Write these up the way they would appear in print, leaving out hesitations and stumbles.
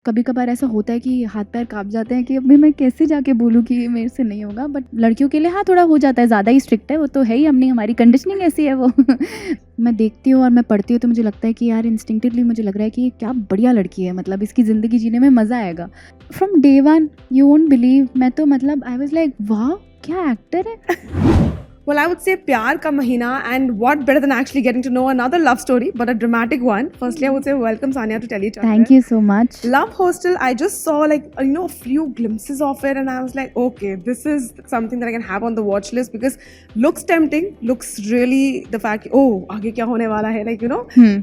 कभी कभार ऐसा होता है कि हाथ पैर काँप जाते हैं कि अभी मैं कैसे जाके बोलूँ कि मेरे से नहीं होगा, बट लड़कियों के लिए हाँ थोड़ा हो जाता है, ज़्यादा ही स्ट्रिक्ट है वो तो है ही, हमने हमारी कंडीशनिंग ऐसी है वो मैं देखती हूँ और मैं पढ़ती हूँ तो मुझे लगता है कि यार इंस्टिंक्टिवली मुझे लग रहा है कि ये क्या बढ़िया लड़की है, मतलब इसकी ज़िंदगी जीने में मज़ा आएगा। From day one you won't believe, मैं तो मतलब आई वाज लाइक वाह क्या एक्टर है। Well, I would say Pyar Ka Mahina, and what better than actually getting to know another love story, but a dramatic one. Firstly, I would say welcome Sanya to Tell Each Other. Thank you so much. Love Hostel, I just saw a few glimpses of it, and I was like, okay, this is something that I can have on the watch list because looks tempting, looks really the fact, oh, आगे क्या होने वाला है,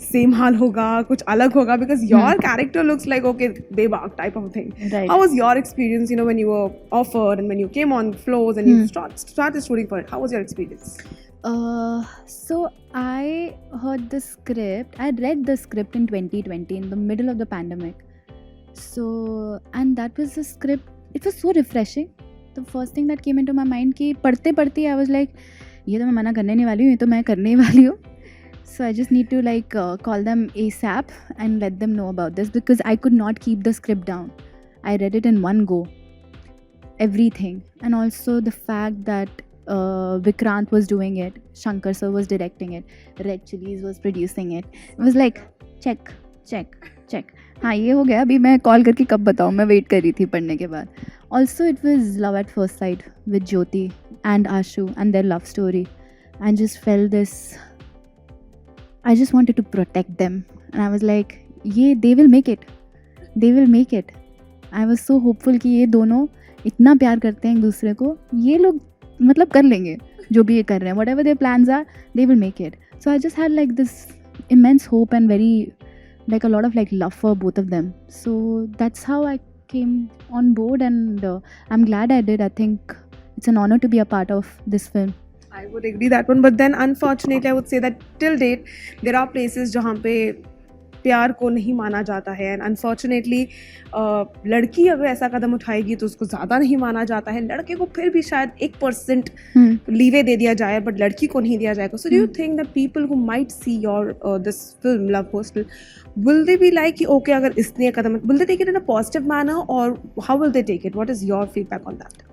same हाल होगा, कुछ अलग होगा, because your character looks like okay, bebak type of thing. Right. How was your experience, when you were offered and when you came on floors and you started shooting for it? How was your experience? So I heard the script. I read the script in 2020 in the middle of the pandemic. So and that was the script. It was so refreshing. The first thing that came into my mind कि पढ़ते पढ़ते I was like ये तो मैं मना करने नहीं वाली हूँ, ये तो मैं करने ही वाली हूँ. So I just need to call them ASAP and let them know about this because I could not keep the script down. I read it in one go. Everything, and also the fact that Vikrant was doing it, Shankar sir was directing it, Red Chillies was producing it. It was like check. हाँ ये हो गया, अभी मैं call करके कब बताऊँ, मैं वेट कर रही थी पढ़ने के बाद. Also it was love at first sight with Jyoti and Ashu and their love story. I just felt this, I just wanted to protect them and I was like they will make it. I was so hopeful कि ये दोनों इतना प्यार करते हैं एक दूसरे को, ये लोग मतलब कर लेंगे जो भी ये कर रहे हैं, whatever their plans are, they will make it. So I just had this immense hope and very a lot of love for both of them. So that's how I came on board and I'm glad I did. I think it's an honor to be a part of this film. I would agree that one, but then unfortunately I would say that till date there are places जहाँ पे प्यार को नहीं माना जाता है and unfortunately लड़की अगर ऐसा कदम उठाएगी तो उसको ज़्यादा नहीं माना जाता है, लड़के को फिर भी शायद 1% लीवे दे दिया जाए बट लड़की को नहीं दिया जाएगा. So do you think that people who might see your this film Love Hostel will they be like कि ओके अगर इसने कदम, will they take it in a positive manner और how will they take it? What is your feedback on that?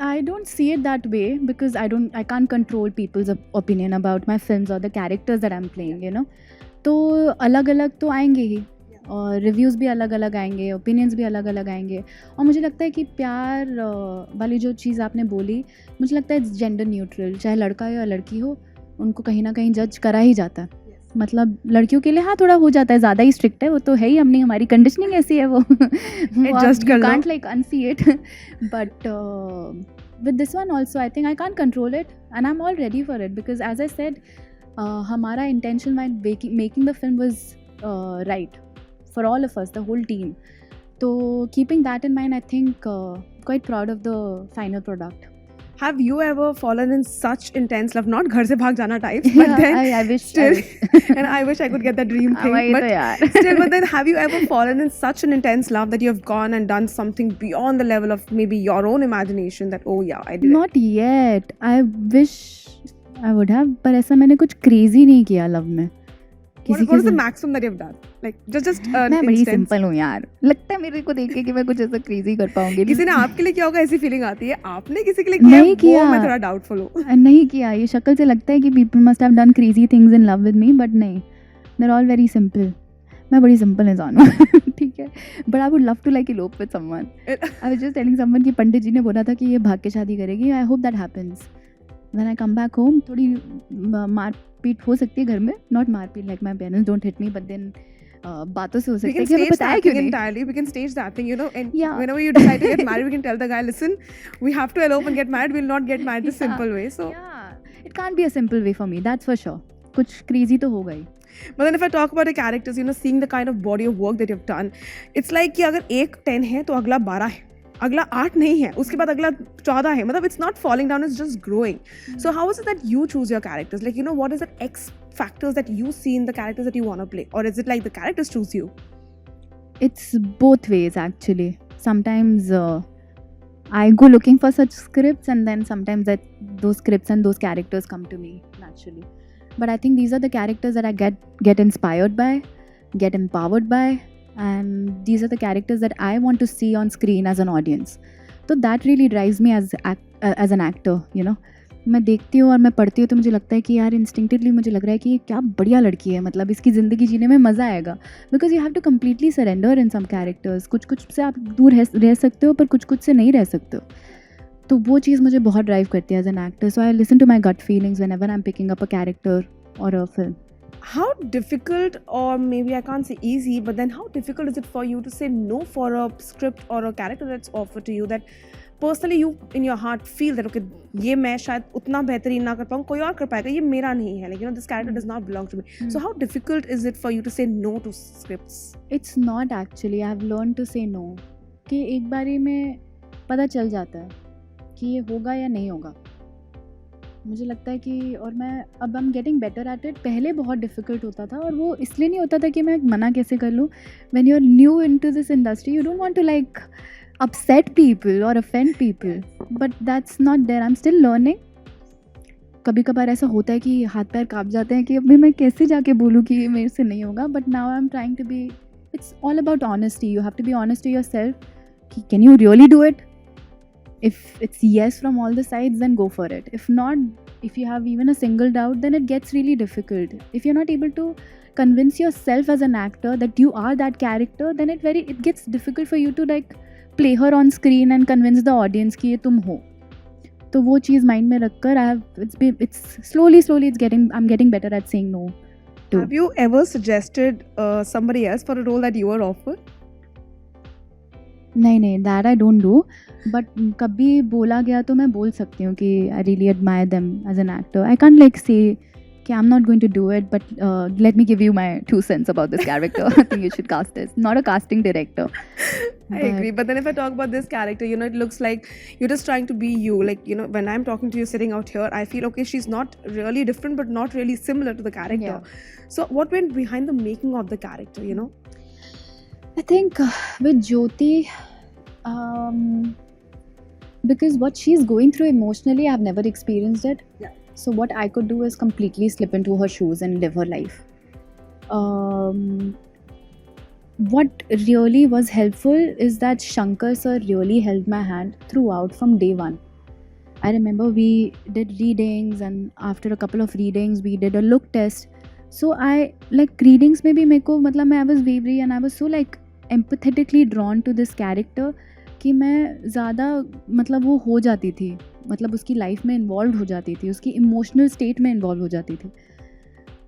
I don't see it that way because I can't control people's opinion about my films or the characters that I'm playing, तो अलग अलग तो आएंगे ही और reviews भी अलग अलग आएंगे, ओपिनियंस भी अलग अलग आएंगे. और मुझे लगता है कि प्यार वाली जो चीज़ आपने बोली, मुझे लगता है जेंडर न्यूट्रल, चाहे लड़का हो या लड़की हो, उनको कहीं ना कहीं जज करा ही जाता है. मतलब लड़कियों के लिए हाँ थोड़ा हो जाता है, ज़्यादा ही स्ट्रिक्ट है वो तो है ही, हमने हमारी कंडीशनिंग ऐसी है वो can't unsee it. But with this one also I think I can't control it and I'm all ready for it because as I said हमारा intention while making the film was right for all of us, the whole team. So keeping that in mind I think quite proud of the final product. Have you ever fallen in such intense love, not घर से भाग जाना types, but then I wish still and I wish I could get that dream thing, but still, but then have you ever fallen in such an intense love that you have gone and done something beyond the level of maybe your own imagination that oh yeah I did not it? Yet I wish I would have, पर ऐसा मैंने कुछ crazy नहीं किया love में. What is the maximum that you've done? Like just मैं बड़ी simple हूँ यार, लगता है मेरे को देख के कि मैं कुछ ऐसा crazy कर पाऊंगी. किसी ने आपके लिए किया होगा ऐसी फीलिंग आती है, आपने किसी के लिए किया नहीं किया, मैं थोड़ा डाउटफुल हूँ. नहीं किया, ये शक्ल से लगता है कि people must have done crazy things in love with me, but नहीं, they're all very simple. मैं बड़ी सिंपल इंसान हूँ. ठीक है, but I would love to elope with someone. I was just telling someone कि पंडित जी ने बोला था कि ये भाग के शादी करेगी. I hope that happens. When I come back home, थोड़ी मारपीट हो सकती है घर में, not मारपीट like my parents don't hit me, but then बातों से हो सकती है कि हमें बताया क्यों नहीं. Entirely, we can stage that thing, and whenever you decide to get married, we can tell the guy, listen, we have to elope and get married. We'll not get married the simple way. So it can't be a simple way for me, that's for sure. कुछ crazy तो होगा ही. But then if I talk about the characters, seeing the kind of body of work that you've done, it's like कि अगर एक 10 है तो अगला 12 है, अगला 8 नहीं है, उसके बाद अगला 14 है. मतलब it's not falling down, it's just growing. So how is it that you choose your characters? Like, what is that X factors that you see in the characters that you want to play? Or is it like the characters choose you? It's both ways actually. Sometimes I go looking for such scripts and then sometimes those scripts and those characters come to me naturally. But I think these are the characters that I get inspired by, get empowered by, and these are the characters that I want to see on screen as an audience. So that really drives me as an actor, you know. मैं देखती हूँ और मैं पढ़ती हूँ तो मुझे लगता है कि यार इंस्टिंक्टिवली मुझे लग रहा है कि ये क्या बढ़िया लड़की है, मतलब इसकी ज़िंदगी जीने में मज़ा आएगा, because you have to completely surrender in some characters. कुछ कुछ से आप दूर रह सकते हो, पर कुछ कुछ से नहीं रह सकते हो. तो वो चीज़ मुझे बहुत ड्राइव करती है as an actor. So I listen to my gut feelings whenever I am picking up a character और a film. How difficult, or maybe I can't say easy, but then how difficult is it for you to say no for a script or a character that's offered to you that personally you in your heart feel that okay, ये मैं शायद उतना बेहतरीन ना कर पाऊँ, कोई और कर पाएगा, ये मेरा नहीं है, like you know this character does not belong to me. So how difficult is it for you to say no to scripts? It's not actually. I have learned to say no. कि एक बारी में पता चल जाता है कि ये होगा या नहीं होगा. मुझे लगता है कि और मैं अब I'm getting better at it. पहले बहुत difficult होता था, और वो इसलिए नहीं होता था कि मैं मना कैसे कर लूँ. When you're new into this industry, you don't want to like upset people or offend people, but that's not there. I'm still learning. कभी कभार ऐसा होता है कि हाथ पैर काँप जाते हैं कि अभी मैं कैसे जाके बोलूँ कि ये मेरे से नहीं होगा. But now I'm trying to be. It's all about honesty. You have to be honest to yourself. कि can you really do it? If it's yes from all the sides, then go for it. If not, if you have even a single doubt, then it gets really difficult. If you're not able to convince yourself as an actor that you are that character, then it gets difficult for you to like play her on screen and convince the audience कि ये तुम हो. तो वो चीज़ mind में रखकर it's slowly I'm getting better at saying no to. Have you ever suggested somebody else for a role that you were offered? नहीं, that I don't do. But कभी बोला गया तो मैं बोल सकती हूँ कि I really admire them as an actor. I can't like say कि I'm not going to do it, but let me give you my 2 cents about this character. I think you should cast this. Not a casting director. I agree. But then if I talk about this character, you know, it looks like you're just trying to be you. Like, you know, when I'm talking to you sitting out here, I feel, okay, she's not really different, but not really similar to the character. Yeah. So what went behind the making of the character, you know? I think with Jyoti, because what she's going through emotionally, I've never experienced it. Yeah. So what I could do is completely slip into her shoes and live her life. What really was helpful is that Shankar sir really held my hand throughout from day one. I remember we did readings, and after a couple of readings we did a look test. So I like readings में भी मेरे को मतलब I was wavering and I was so like empathetically drawn to this character कि मैं ज़्यादा मतलब वो हो जाती थी, मतलब उसकी लाइफ में इन्वॉल्व हो जाती थी, उसकी इमोशनल स्टेट में इन्वॉल्व हो जाती थी.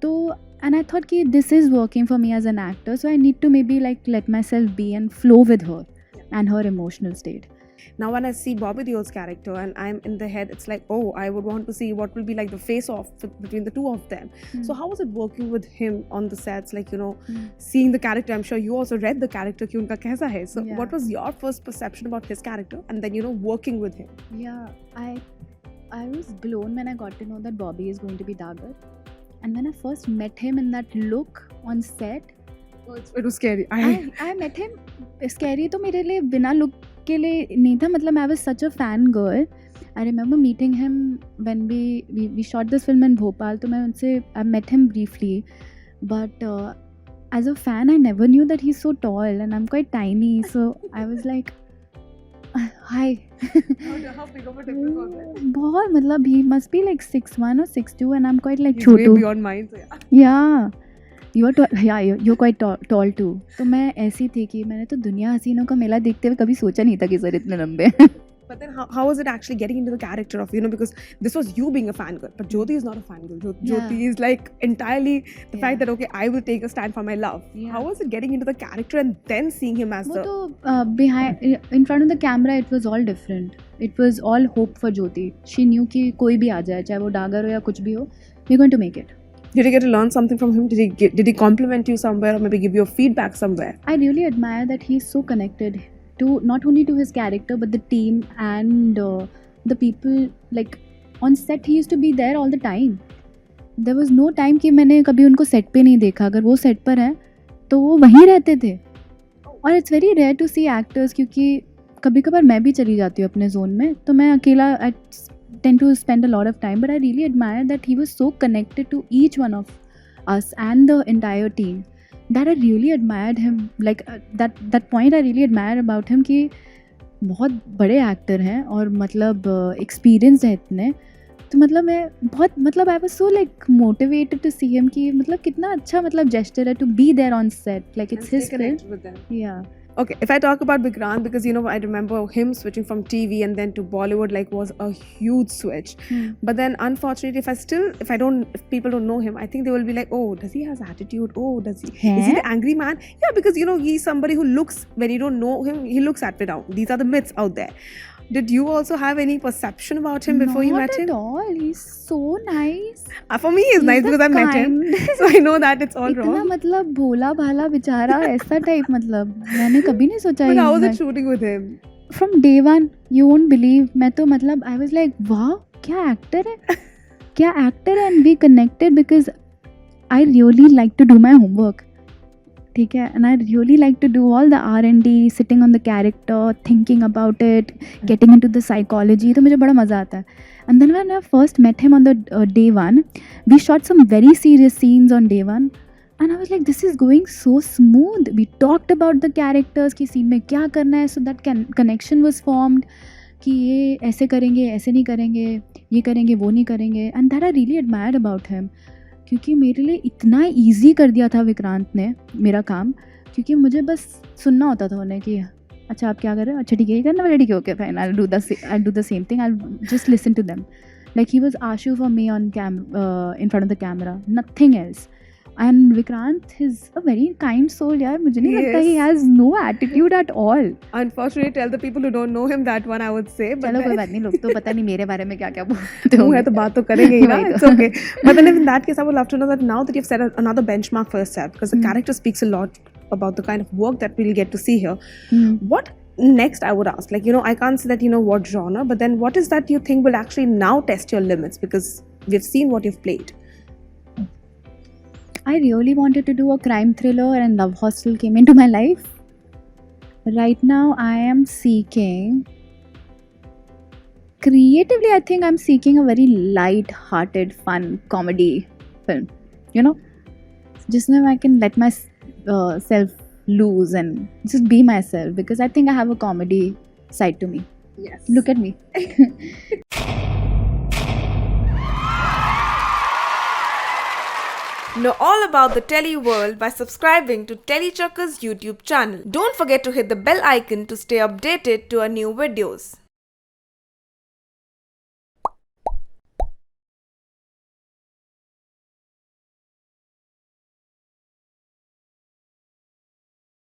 तो and I thought कि this is working for me as an actor, so I need to maybe like let myself be and flow with her and her emotional state. Now when I see Bobby Deol's character and I'm in the head, it's like, oh, I would want to see what will be like the face-off between the two of them. So how was it working with him on the sets? Like, you know, seeing the character, I'm sure you also read the character कि उनका कैसा है. So what was your first perception about his character, and then, you know, working with him? Yeah, I was blown when I got to know that Bobby is going to be Dagar. And when I first met him in that look on set, it was scary. I met him. Scary तो मेरे लिए बिना look के लिए नहीं था, मतलब I was such a fan girl. I remember meeting him when we shot this film in Bhopal. तो मैं उनसे I met him briefly, but as a fan I never knew that he's so tall and I'm quite tiny. So I was like, hi. How big of a difference was it? बहुत मतलब he must be like 6'1" or 6'2" and I'm quite like He's Chhotu. way beyond mine, so yeah. Yeah, you're quite tall too. तो मैं ऐसी थी कि मैंने तो दुनिया हसीनों का मेला देखते हुए कभी सोचा नहीं था कि सर इतने लंबे हैं. But then how was it actually getting into the character of, you know, because this was you being a fangirl, but Jyoti is not a fangirl. Jyoti is like entirely the fact that, okay, I will take a stand for my love. Yeah. How was it getting into the character and then seeing him as वो the... तो behind in front of the camera it was all different. It was all hope for Jyoti. She knew कि कोई भी आ जाए, चाहे वो डागर हो या कुछ भी हो, we're going to make it. Did you get to learn something from him? Did he compliment you somewhere or maybe give you a feedback somewhere? I really admire that he's so connected to not only to his character but the team and the people. Like on set he used to be there all the time. There was no time कि मैंने कभी उनको set पे नहीं देखा. अगर वो set पर हैं तो वो वहीं रहते थे. और it's very rare to see actors, क्योंकि कभी कभार मैं भी चली जाती हूँ अपने zone में, तो मैं अकेला tend to spend a lot of time, but I really admire that he was so connected to each one of us and the entire team. that I really admired him. Like that point I really admire about him कि बहुत बड़े actor हैं और मतलब experienced है इतने, तो मतलब मैं बहुत मतलब I was so like motivated to see him कि मतलब कितना अच्छा मतलब जेस्चर है to be there on set, like it's his film. या Okay, if I talk about Vikrant, because you know I remember him switching from TV and then to Bollywood, like was a huge switch. But then unfortunately, if people don't know him, I think they will be like, oh, does he has attitude? Oh, is he the angry man? Yeah, because you know he's somebody who looks, when you don't know him, he looks at me down. These are the myths out there. Did you also have any perception about him before you met him? Not at all. He's so nice. For me, he's nice because I met him. So I know that it's all wrong. इतना मतलब भोला भाला बेचारा ऐसा type, मतलब मैंने कभी नहीं सोचा. But how was it shooting with him? From day one, you won't believe. मैं तो मतलब I was like, wow, क्या actor है, क्या actor है, and we connected because I really like to do my homework. ठीक है, and I really like to do all the R&D, sitting on the character, thinking about it, getting into the psychology. तो मुझे बड़ा मज़ा आता है. And then when I first met him on the day one, we shot some very serious scenes on day one, and I was like, this is going so smooth. We talked about the characters कि scene में क्या करना है, so that connection was formed कि ये ऐसे करेंगे, ऐसे नहीं करेंगे, ये करेंगे, वो नहीं करेंगे. And that I really admired about him. क्योंकि मेरे लिए इतना ईजी कर दिया था विक्रांत ने मेरा काम, क्योंकि मुझे बस सुनना होता था उन्हें कि अच्छा आप क्या कर रहे हो, अच्छा ठीक है ये करना वाला, ठीक है okay fine, I do the same thing, I just listen to them. Like he was Ashu for me on in front of the camera, nothing else. And Vikrant is a very kind soul, यार. मुझे नहीं लगता he has no attitude at all. Unfortunately, tell the people who don't know him that one, I would say. But चलो कोई बात नहीं, लोग तो पता नहीं मेरे बारे में क्या क्या बोलते होंगे. है तो बात तो करेंगे ही ना. It's okay. But then in that case, I would love to know that now that you've set another benchmark for yourself, because the character speaks a lot about the kind of work that we'll get to see here. What next, I would ask, like, you know, I can't say that you know what genre, but then what is that you think will actually now test your limits, because we've seen what you've played. I really wanted to do a crime thriller, and Love Hostel came into my life. Right now, I am seeking... Creatively, I think I'm seeking a very light-hearted, fun comedy film. You know? Just where I can let myself loose and just be myself, because I think I have a comedy side to me. Yes. Look at me. Know all about the Telly world by subscribing to Tellychucker's YouTube channel. Don't forget to hit the bell icon to stay updated to our new videos.